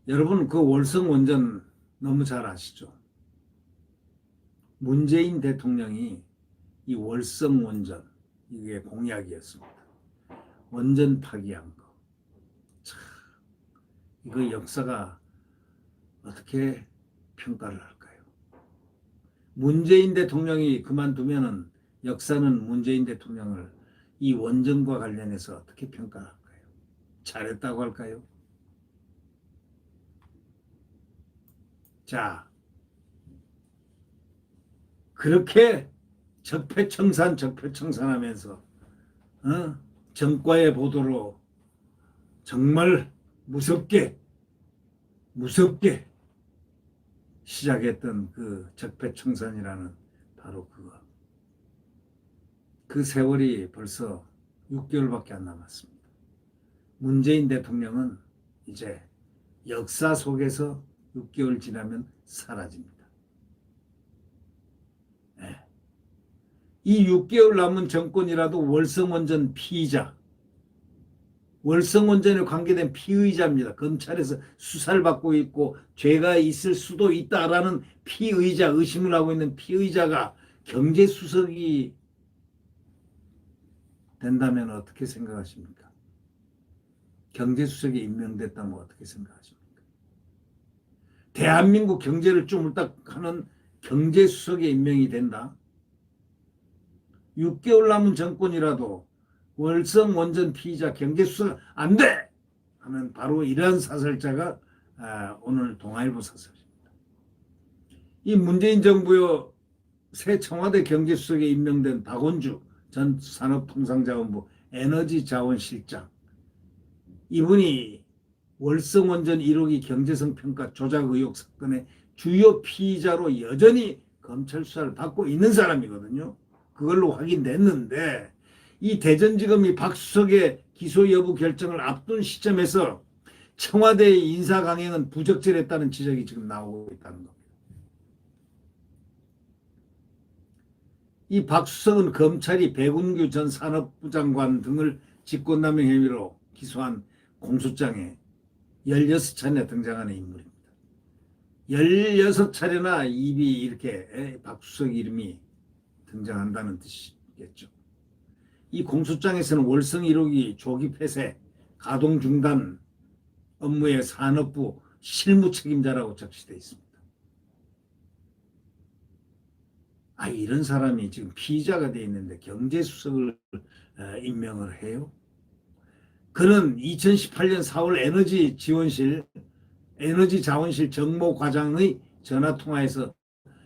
여러분, 그 월성 원전 너무 잘 아시죠? 문재인 대통령이 이 월성 원전, 이게 공약이었습니다. 원전 파기한 거. 참, 이거 역사가 어떻게 평가를 할까요? 문재인 대통령이 그만두면은 역사는 문재인 대통령을 이 원전과 관련해서 어떻게 평가할까요? 잘했다고 할까요? 자, 그렇게 적폐청산하면서 정과의 보도로 정말 무섭게 시작했던 그 적폐청산이라는 바로 그거. 그 세월이 벌써 6개월밖에 안 남았습니다. 문재인 대통령은 이제 역사 속에서 6개월 지나면 사라집니다. 네. 이 6개월 남은 정권이라도 월성원전 피의자, 월성원전에 관계된 피의자입니다. 검찰에서 수사를 받고 있고 죄가 있을 수도 있다라는 피의자, 의심을 하고 있는 피의자가 경제수석이 된다면 어떻게 생각하십니까? 경제수석에 임명됐다면 어떻게 생각하십니까? 대한민국 경제를 쪼물딱하는 경제수석에 임명이 된다? 6개월 남은 정권이라도 월성 원전 피의자 경제수석 안 돼! 하면 바로 이러한 사설자가 오늘 동아일보 사설입니다. 이 문재인 정부의 새 청와대 경제수석에 임명된 박원주 전 산업통상자원부 에너지자원실장, 이분이 월성원전 1호기 경제성 평가 조작 의혹 사건의 주요 피의자로 여전히 검찰 수사를 받고 있는 사람이거든요. 그걸로 확인됐는데 이 대전지검이 박 수석의 기소 여부 결정을 앞둔 시점에서 청와대의 인사 강행은 부적절했다는 지적이 지금 나오고 있다는 겁니다. 이 박 수석은 검찰이 백운규 전 산업부 장관 등을 직권남용 혐의로 기소한 공소장에 16차례나 등장하는 인물입니다. 16차례나 입이 이렇게 박 수석 이름이 등장한다는 뜻이겠죠. 이 공소장에서는 월성 1호기 조기 폐쇄, 가동 중단 업무의 산업부 실무 책임자라고 적시되어 있습니다. 이런 사람이 지금 피의자가 되어 있는데 경제수석을 임명을 해요? 그는 2018년 4월 에너지자원실 정모과장의 전화통화에서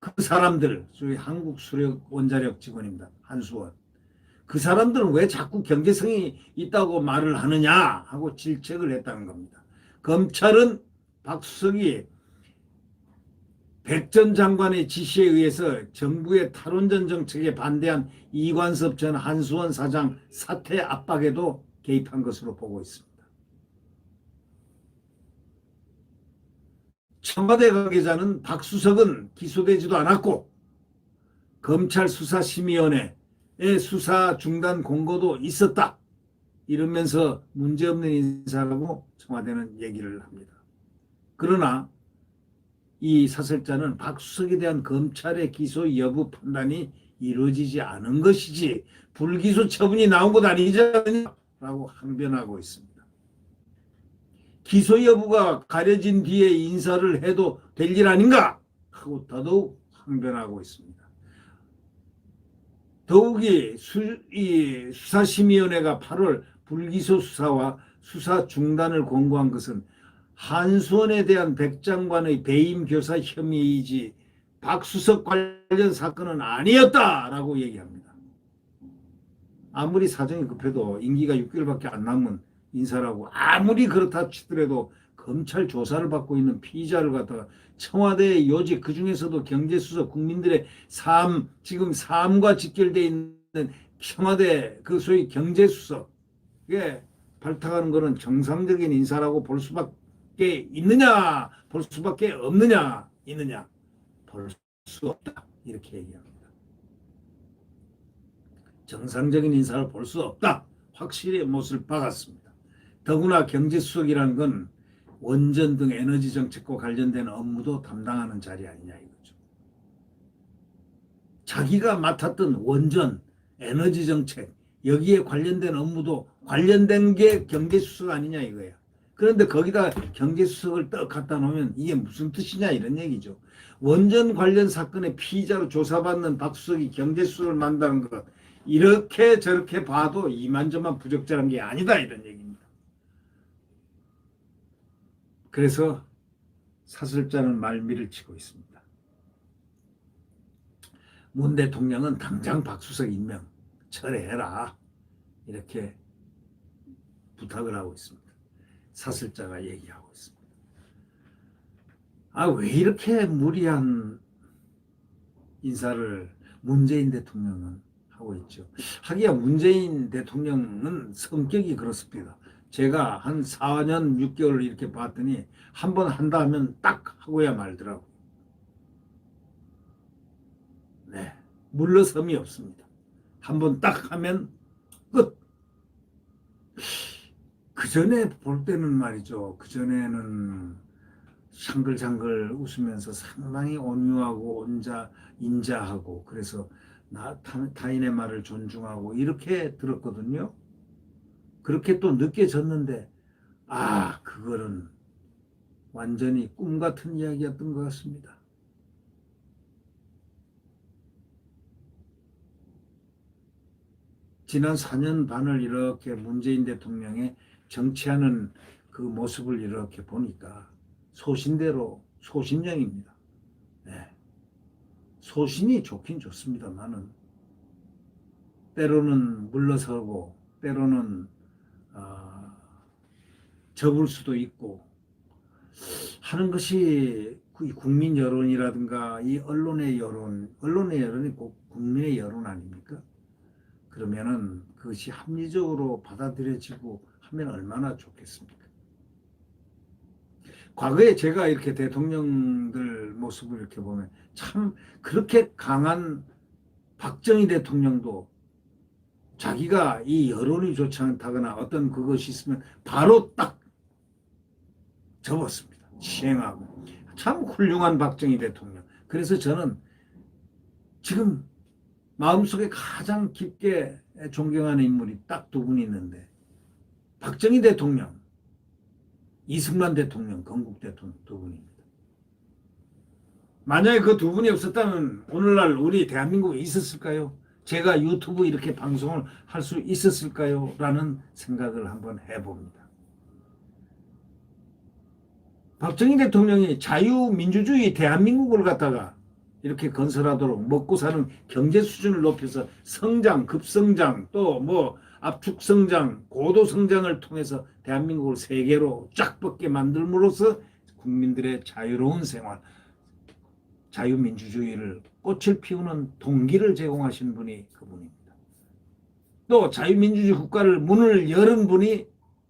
그 사람들, 소위 한국수력원자력 직원입니다. 한수원. 그 사람들은 왜 자꾸 경제성이 있다고 말을 하느냐 하고 질책을 했다는 겁니다. 검찰은 박 수석이 백 전 장관의 지시에 의해서 정부의 탈원전 정책에 반대한 이관섭 전 한수원 사장 사퇴 압박에도 개입한 것으로 보고 있습니다. 청와대 관계자는 박 수석은 기소되지도 않았고 검찰 수사심의위원회의 수사 중단 공고도 있었다, 이러면서 문제없는 인사라고 청와대는 얘기를 합니다. 그러나 이 사설자는 박 수석에 대한 검찰의 기소 여부 판단이 이루어지지 않은 것이지 불기소 처분이 나온 것 아니지 않느냐라고 항변하고 있습니다. 기소 여부가 가려진 뒤에 인사를 해도 될 일 아닌가 하고 더더욱 항변하고 있습니다. 더욱이 수사심의위원회가 8월 불기소 수사와 수사 중단을 권고한 것은 한수원에 대한 백 장관의 배임 교사 혐의이지 박 수석 관련 사건은 아니었다라고 얘기합니다. 아무리 사정이 급해도 임기가 6개월밖에 안 남은 인사라고 아무리 그렇다 치더라도 검찰 조사를 받고 있는 피의자를 갖다가 청와대의 요직, 그중에서도 경제수석, 국민들의 삶, 지금 삶과 직결되어 있는 청와대 그 소위 경제수석에 발탁하는 것은 정상적인 인사라고 볼 수밖에 있느냐, 볼 수밖에 없느냐, 있느냐, 볼 수 없다, 이렇게 얘기합니다. 정상적인 인사를 볼 수 없다. 확실히 못을 박았습니다. 더구나 경제수석이란 건 원전 등 에너지 정책과 관련된 업무도 담당하는 자리 아니냐 이거죠. 자기가 맡았던 원전, 에너지 정책, 여기에 관련된 업무도 관련된 게 경제수석 아니냐 이거야. 그런데 거기다 경제수석을 떡 갖다 놓으면 이게 무슨 뜻이냐 이런 얘기죠. 원전 관련 사건의 피의자로 조사받는 박수석이 경제수석을 만드는 것, 이렇게 저렇게 봐도 이만저만 부적절한 게 아니다 이런 얘기입니다. 그래서 사설자는 말미를 치고 있습니다. 문 대통령은 당장 박수석 임명 철회해라 이렇게 부탁을 하고 있습니다. 사설자가 얘기하고 있습니다. 왜 이렇게 무리한 인사를 문재인 대통령은 하고 있죠. 하기야 문재인 대통령은 성격이 그렇습니다. 제가 한 4년 6개월 이렇게 봤더니 한 번 한다 하면 딱 하고야 말더라고요. 네, 물러섬이 없습니다. 한 번 딱 하면 끝. 그 전에 볼 때는 말이죠. 그 전에는 샹글샹글 웃으면서 상당히 온유하고 인자하고 그래서 타인의 말을 존중하고 이렇게 들었거든요. 그렇게 또 느껴졌는데 그거는 완전히 꿈 같은 이야기였던 것 같습니다. 지난 4년 반을 이렇게 문재인 대통령의 정치하는 그 모습을 이렇게 보니까 소신대로 소신형입니다. 네. 소신이 좋긴 좋습니다만은 때로는 물러서고 때로는 접을 수도 있고 하는 것이 국민 여론이라든가 이 언론의 여론이 꼭 국민의 여론 아닙니까? 그러면은 그것이 합리적으로 받아들여지고 하면 얼마나 좋겠습니까? 과거에 제가 이렇게 대통령들 모습을 이렇게 보면 참 그렇게 강한 박정희 대통령도 자기가 이 여론이 좋지 않다거나 어떤 그것이 있으면 바로 딱 접었습니다. 시행하고. 참 훌륭한 박정희 대통령. 그래서 저는 지금 마음속에 가장 깊게 존경하는 인물이 딱 두 분이 있는데 박정희 대통령, 이승만 대통령, 건국 대통령 두 분입니다. 만약에 그 두 분이 없었다면 오늘날 우리 대한민국에 있었을까요? 제가 유튜브 이렇게 방송을 할 수 있었을까요? 라는 생각을 한번 해봅니다. 박정희 대통령이 자유민주주의 대한민국을 갖다가 이렇게 건설하도록 먹고 사는 경제 수준을 높여서 성장, 급성장, 또 압축 성장, 고도 성장을 통해서 대한민국을 세계로 쫙 뻗게 만들므로써 국민들의 자유로운 생활, 자유민주주의를 꽃을 피우는 동기를 제공하신 분이 그분입니다. 또 자유민주주의 국가를 문을 열은 분이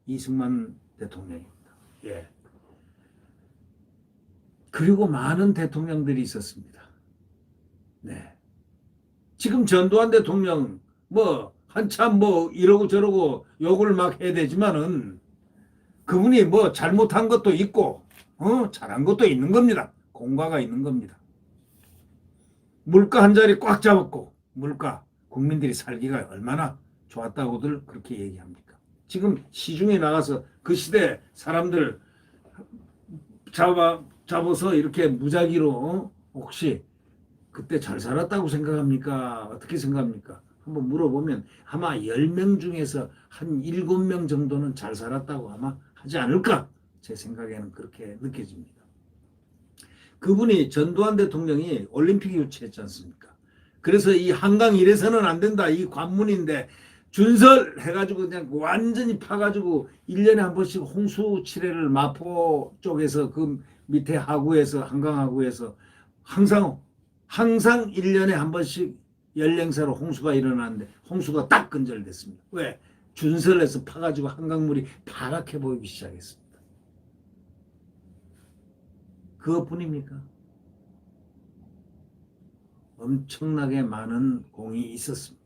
이승만 대통령입니다. 예. 그리고 많은 대통령들이 있었습니다. 네. 지금 전두환 대통령 한참 이러고 저러고 욕을 막 해야 되지만은 그분이 잘못한 것도 있고 잘한 것도 있는 겁니다. 공과가 있는 겁니다. 물가 한 자리 꽉 잡았고 물가 국민들이 살기가 얼마나 좋았다고들 그렇게 얘기합니까? 지금 시중에 나가서 그 시대 사람들 잡아서 이렇게 무작위로 혹시 그때 잘 살았다고 생각합니까? 어떻게 생각합니까? 한번 물어보면 아마 10명 중에서 한 7명 정도는 잘 살았다고 아마 하지 않을까? 제 생각에는 그렇게 느껴집니다. 그분이 전두환 대통령이 올림픽 유치했지 않습니까? 그래서 이 한강 이래서는 안 된다. 이 관문인데 준설 해가지고 그냥 완전히 파가지고 1년에 한 번씩 홍수 치레를 마포 쪽에서 그 밑에 하구에서 한강 하구에서 항상 1년에 한 번씩 연령사로 홍수가 일어나는데 홍수가 딱 근절됐습니다. 왜? 준설에서 파가지고 한강물이 파랗게 보이기 시작했습니다. 그것뿐입니까? 엄청나게 많은 공이 있었습니다.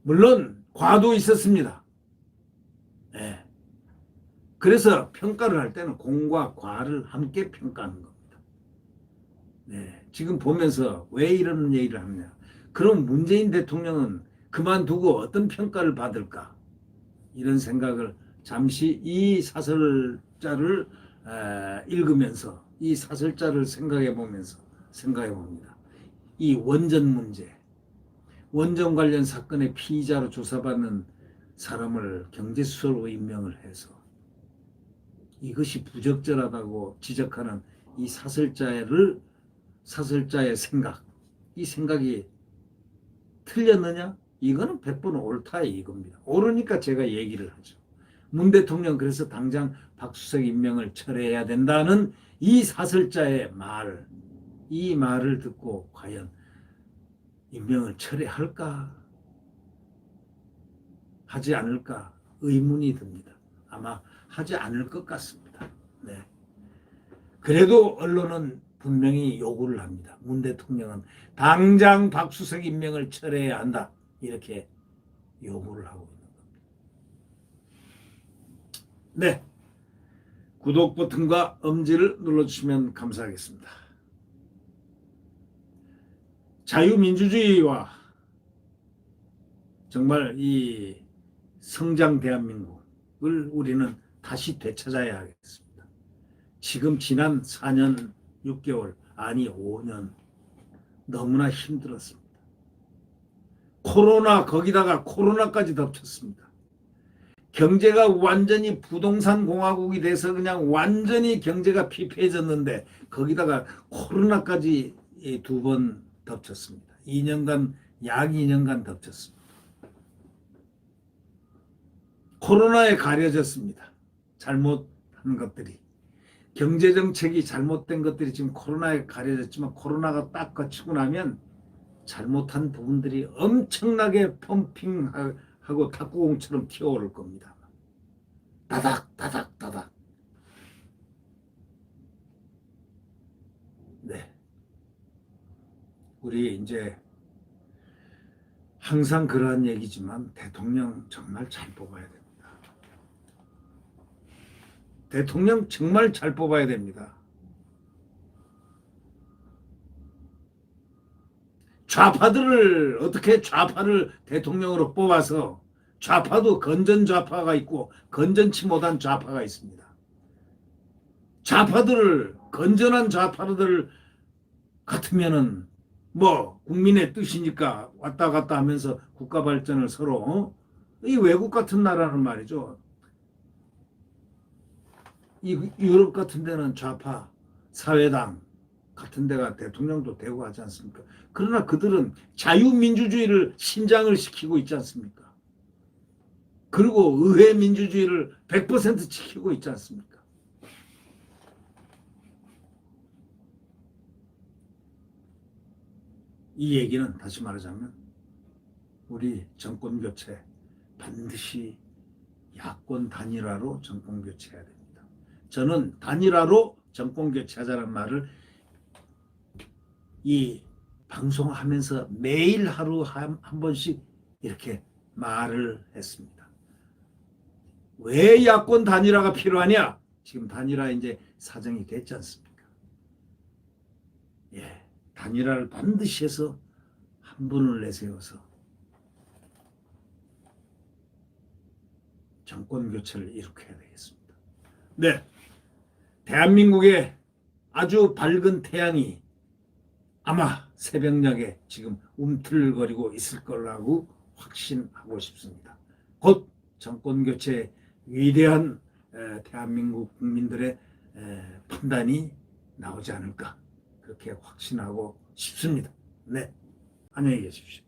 물론 과도 있었습니다. 예. 그래서 평가를 할 때는 공과 과를 함께 평가하는 겁니다. 네. 지금 보면서 왜 이런 얘기를 하느냐. 그럼 문재인 대통령은 그만두고 어떤 평가를 받을까? 이런 생각을 잠시 이 사설자를 읽으면서 이 사설자를 생각해 봅니다. 이 원전 문제, 원전 관련 사건의 피의자로 조사받는 사람을 경제수사로 임명을 해서 이것이 부적절하다고 지적하는 이 사설자의 생각, 이 생각이 틀렸느냐? 이거는 100번 옳다 이겁니다. 옳으니까 제가 얘기를 하죠. 문 대통령 그래서 당장 박수석 임명을 철회해야 된다는 이 사설자의 말, 이 말을 듣고 과연 임명을 철회할까? 하지 않을까? 의문이 듭니다. 아마 하지 않을 것 같습니다. 네. 그래도 언론은 분명히 요구를 합니다. 문 대통령은 당장 박수석 임명을 철회해야 한다. 이렇게 요구를 하고 있는 겁니다. 네. 구독 버튼과 엄지를 눌러주시면 감사하겠습니다. 자유민주주의와 정말 이 성장 대한민국을 우리는 다시 되찾아야 하겠습니다. 지금 지난 4년 6개월, 아니 5년 너무나 힘들었습니다. 코로나, 거기다가 코로나까지 덮쳤습니다. 경제가 완전히 부동산 공화국이 돼서 그냥 완전히 경제가 피폐해졌는데 거기다가 코로나까지 2번 덮쳤습니다. 2년간, 약 2년간 덮쳤습니다. 코로나에 가려졌습니다. 잘못한 것들이. 경제정책이 잘못된 것들이 지금 코로나에 가려졌지만 코로나가 딱 거치고 나면 잘못한 부분들이 엄청나게 펌핑하고 탁구공처럼 튀어오를 겁니다. 다닥 다닥 다닥. 네. 우리 이제 항상 그러한 얘기지만 대통령 정말 잘 뽑아야 됩니다. 대통령 정말 잘 뽑아야 됩니다. 좌파들을 어떻게 좌파를 대통령으로 뽑아서 좌파도 건전 좌파가 있고 건전치 못한 좌파가 있습니다. 좌파들을 건전한 좌파들 같으면은 뭐 국민의 뜻이니까 왔다 갔다 하면서 국가 발전을 서로 이 외국 같은 나라는 말이죠. 이 유럽 같은 데는 좌파 사회당 같은 데가 대통령도 되고 하지 않습니까? 그러나 그들은 자유민주주의를 신장을 시키고 있지 않습니까? 그리고 의회 민주주의를 100% 지키고 있지 않습니까? 이 얘기는 다시 말하자면 우리 정권 교체 반드시 야권 단일화로 정권 교체해야 됩니다. 저는 단일화로 정권 교체하자는 말을 이 방송하면서 매일 하루 한 번씩 이렇게 말을 했습니다. 왜 야권 단일화가 필요하냐? 지금 단일화 이제 사정이 됐지 않습니까? 예, 단일화를 반드시 해서 한 분을 내세워서 정권 교체를 일으켜야 되겠습니다. 네, 대한민국의 아주 밝은 태양이 아마 새벽녘에 지금 움틀거리고 있을 거라고 확신하고 싶습니다. 곧 정권교체 위대한 대한민국 국민들의 판단이 나오지 않을까 그렇게 확신하고 싶습니다. 네, 안녕히 계십시오.